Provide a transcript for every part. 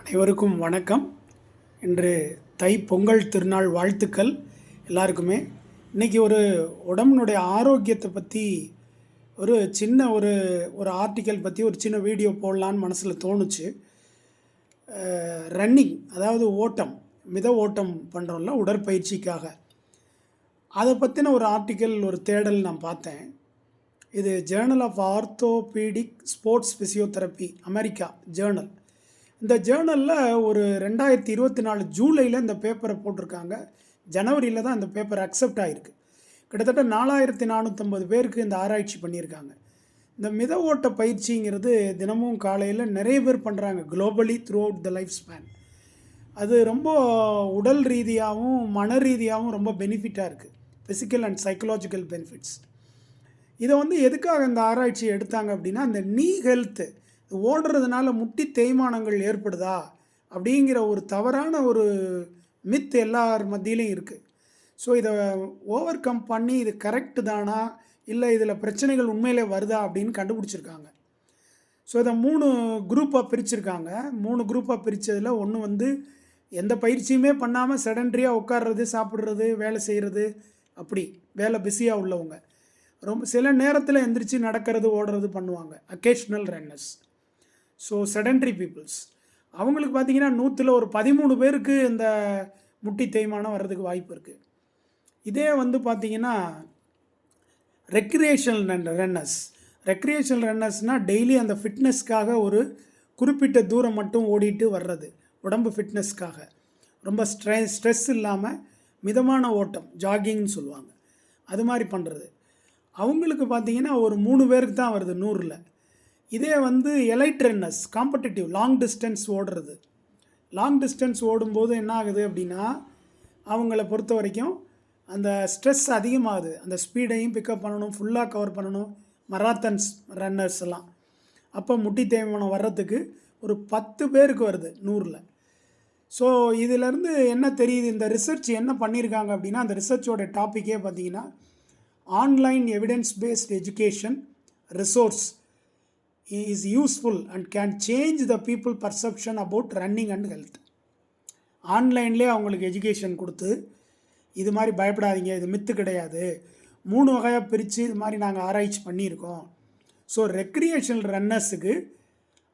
அனைவருக்கும் வணக்கம். இன்று தை பொங்கல் திருநாள் வாழ்த்துக்கள் எல்லாருக்குமே. இன்றைக்கி ஒரு உடம்பினுடைய ஆரோக்கியத்தை பற்றி ஒரு சின்ன ஒரு ஒரு ஆர்டிக்கல் பற்றி ஒரு சின்ன வீடியோ போடலான்னு மனசில் தோணுச்சு. ரன்னிங், அதாவது ஓட்டம், மித ஓட்டம் பண்ணுறோம்ல உடற்பயிற்சிக்காக, அதை பற்றின ஒரு ஆர்டிக்கல், ஒரு தேடல் நான் பார்த்தேன். இது journal of orthopedic sports physiotherapy, America journal. இந்த ஜேர்னலில் ஒரு 2024 ஜூலையில் இந்த பேப்பரை போட்டிருக்காங்க. ஜனவரியில் தான் இந்த பேப்பர் அக்செப்ட் ஆகிருக்கு. கிட்டத்தட்ட 4450 பேருக்கு இந்த ஆராய்ச்சி பண்ணியிருக்காங்க. இந்த மித ஓட்ட பயிற்சிங்கிறது தினமும் காலையில் நிறைய பேர் பண்ணுறாங்க globally through out the life span. அது ரொம்ப உடல் ரீதியாகவும் மன ரீதியாகவும் ரொம்ப பெனிஃபிட்டாக இருக்குது, ஃபிசிக்கல் அண்ட் சைக்கலாஜிக்கல் பெனிஃபிட்ஸ். இதை எதுக்காக இந்த ஆராய்ச்சி எடுத்தாங்க அப்படின்னா, அந்த நீ ஹெல்த்து, ஓடுறதுனால முட்டி தேய்மானங்கள் ஏற்படுதா அப்படிங்கிற ஒரு தவறான ஒரு மித் எல்லார் மத்தியிலையும் இருக்குது. ஸோ இதை ஓவர் கம் பண்ணி இது கரெக்டு தானா, இல்லை இதில் பிரச்சனைகள் உண்மையிலே வருதா அப்படின்னு கண்டுபிடிச்சிருக்காங்க. ஸோ இதை 3 குரூப்பாக பிரிச்சிருக்காங்க. 3 குரூப்பாக பிரித்ததில் ஒன்று எந்த பயிற்சியுமே பண்ணாமல் செடன்ட்ரியாக உட்கார்றது, சாப்பிட்றது, வேலை செய்கிறது, அப்படி வேலை பிஸியாக உள்ளவங்க, ரொம்ப சில நேரத்தில் எந்திரிச்சு நடக்கிறது, ஓடுறது பண்ணுவாங்க, occasional runners. So sedentary peoples, அவங்களுக்கு பார்த்திங்கன்னா 100ல் ஒரு 13 பேருக்கு இந்த முட்டி தேய்மானம் வர்றதுக்கு வாய்ப்பு இருக்குது. இதே பார்த்திங்கன்னா ரெக்ரியேஷனல் ரன்னர்ஸ்னால் டெய்லி அந்த ஃபிட்னஸ்க்காக ஒரு குறிப்பிட்ட தூரம் மட்டும் ஓடிட்டு வர்றது, உடம்பு ஃபிட்னஸ்க்காக, ரொம்ப ஸ்ட்ரெஸ் இல்லாமல் மிதமான ஓட்டம், ஜாகிங்னு சொல்லுவாங்க, அது மாதிரி பண்ணுறது. அவங்களுக்கு பார்த்திங்கன்னா ஒரு 3 பேருக்கு தான் வருது 100ல். இதே elite runners, competitive, long distance ஓடுறது, லாங் டிஸ்டன்ஸ் ஓடும்போது என்ன ஆகுது அப்படின்னா, அவங்கள பொறுத்த வரைக்கும் அந்த ஸ்ட்ரெஸ் அதிகமாகுது. அந்த ஸ்பீடையும் பிக்கப் பண்ணணும், ஃபுல்லாக கவர் பண்ணணும், மராத்தன்ஸ் ரன்னர்ஸ் எல்லாம். அப்போ முட்டி தேய்மானம் வர்றதுக்கு ஒரு 10 பேருக்கு வருது 100ல். ஸோ இதிலேருந்து என்ன தெரியுது, இந்த ரிசர்ச் என்ன பண்ணியிருக்காங்க அப்படின்னா, அந்த ரிசர்ச்சோட டாப்பிக்கே பார்த்திங்கன்னா, online evidence based education resource is useful and can change the people perception about running and health. ஆன்லைன்லேயே அவங்களுக்கு எஜுகேஷன் கொடுத்து, இது மாதிரி பயப்படாதீங்க, இது மித்து கிடையாது, 3 வகையாக பிரித்து இது மாதிரி நாங்கள் ஆராய்ச்சி பண்ணியிருக்கோம். ஸோ ரெக்ரியேஷனல் ரன்னர்ஸுக்கு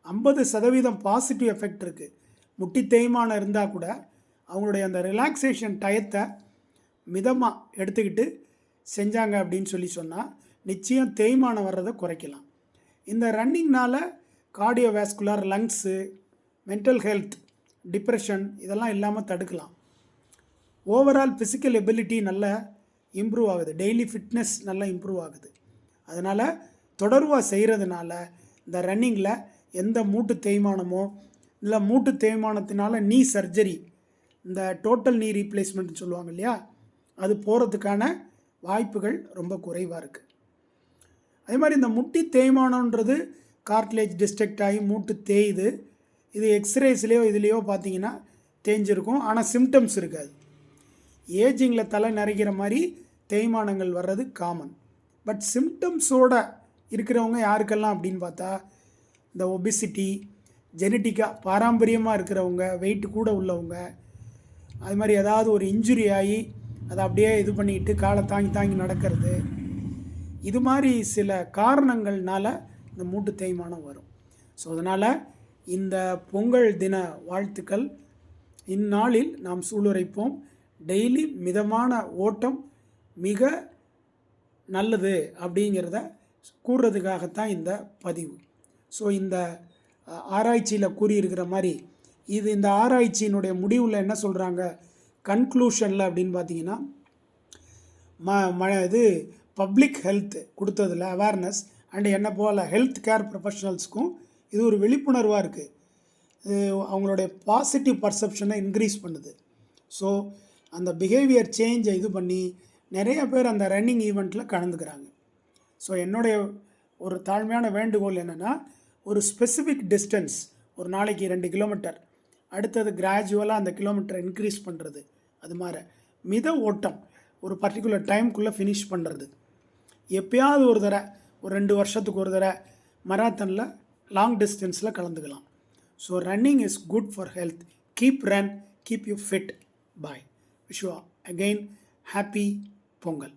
50% பாசிட்டிவ் எஃபெக்ட் இருக்குது. முட்டி தேய்மானம் இருந்தால் கூட அவங்களுடைய அந்த ரிலாக்ஸேஷன் டயத்தை மிதமாக எடுத்துக்கிட்டு செஞ்சாங்க அப்படின்னு சொன்னால் நிச்சயம் தேய்மானம் வர்றதை குறைக்கலாம். இந்த ரன்னிங்னால் cardiovascular, lungs, mental health, depression இதெல்லாம் இல்லாமல் தடுக்கலாம். ஓவரால் ஃபிசிக்கல் எபிலிட்டி நல்லா இம்ப்ரூவ் ஆகுது, டெய்லி ஃபிட்னஸ் நல்லா இம்ப்ரூவ் ஆகுது. அதனால் தொடர்வாக செய்கிறதுனால இந்த ரன்னிங்கில் எந்த மூட்டு தேய்மானமோ, இல்லை மூட்டு தேய்மானத்தினால நீ சர்ஜரி, இந்த டோட்டல் நீ ரீப்ளேஸ்மெண்ட்னு சொல்லுவாங்க இல்லையா, அது போகிறதுக்கான வாய்ப்புகள் ரொம்ப குறைவாக இருக்குது. அதே மாதிரி இந்த முட்டி தேய்மானன்றது கார்ட்லேஜ் டிஸ்ட்ரக்ட் ஆகி மூட்டு தேயுது. இது எக்ஸ்ரேஸ்லேயோ இதுலேயோ பார்த்தீங்கன்னா தேஞ்சிருக்கும், ஆனால் சிம்டம்ஸ் இருக்காது. ஏஜிங்கில் தலை நிறைக்கிற மாதிரி தேய்மானங்கள் வர்றது காமன். பட் சிம்டம்ஸோடு இருக்கிறவங்க யாருக்கெல்லாம் அப்படின்னு பார்த்தா, இந்த ஒபிசிட்டி, ஜெனட்டிக்காக பாரம்பரியமாக இருக்கிறவங்க, வெயிட் கூட உள்ளவங்க, அது மாதிரி ஏதாவது ஒரு இன்ஜுரி ஆகி அதை அப்படியே இது பண்ணிக்கிட்டு காலை தாங்கி தாங்கி நடக்கிறது, இது மாதிரி சில காரணங்கள்னால இந்த மூட்டு தேய்மானம் வரும். ஸோ அதனால் இந்த பொங்கல் தின வாழ்த்துக்கள். இந்நாளில் நாம் சூளுரைப்போம், டெய்லி மிதமான ஓட்டம் மிக நல்லது அப்படிங்கிறத கூறுறதுக்காகத்தான் இந்த பதிவு. ஸோ இந்த ஆராய்ச்சியில் கூறியிருக்கிற மாதிரி, இது இந்த ஆராய்ச்சியினுடைய முடிவில் என்ன சொல்கிறாங்க, கன்க்ளூஷனில் அப்படின்னு பார்த்தீங்கன்னா, இது பப்ளிக் ஹெல்த் கொடுத்ததில் அவேர்னஸ் அண்ட் என்ன போல் ஹெல்த் கேர் ப்ரொஃபஷனல்ஸ்க்கும் இது ஒரு விழிப்புணர்வாக இருக்குது. அவங்களுடைய பாசிட்டிவ் பர்செப்ஷனை இன்க்ரீஸ் பண்ணுது. ஸோ அந்த பிஹேவியர் சேஞ்சை இது பண்ணி நிறைய பேர் அந்த ரன்னிங் ஈவெண்ட்டில் கலந்துக்கிறாங்க. ஸோ என்னுடைய ஒரு தாழ்மையான வேண்டுகோள் என்னென்னா, ஒரு ஸ்பெசிஃபிக் டிஸ்டன்ஸ், ஒரு நாளைக்கு 2 கிலோமீட்டர், அடுத்தது கிராஜுவலாக அந்த கிலோமீட்டர் இன்க்ரீஸ் பண்ணுறது, அது மாதிரி மித ஓட்டம் ஒரு பர்டிகுலர் டைம்குள்ளே ஃபினிஷ் பண்ணுறது. எப்பயாவது ஒரு தடவை, ஒரு 2 வருஷத்துக்கு ஒரு தடவை மராத்தனில் லாங் டிஸ்டன்ஸில் கலந்துக்கலாம். So running is good for health. Keep run, keep you fit. Bye. Wish you again happy Pongal.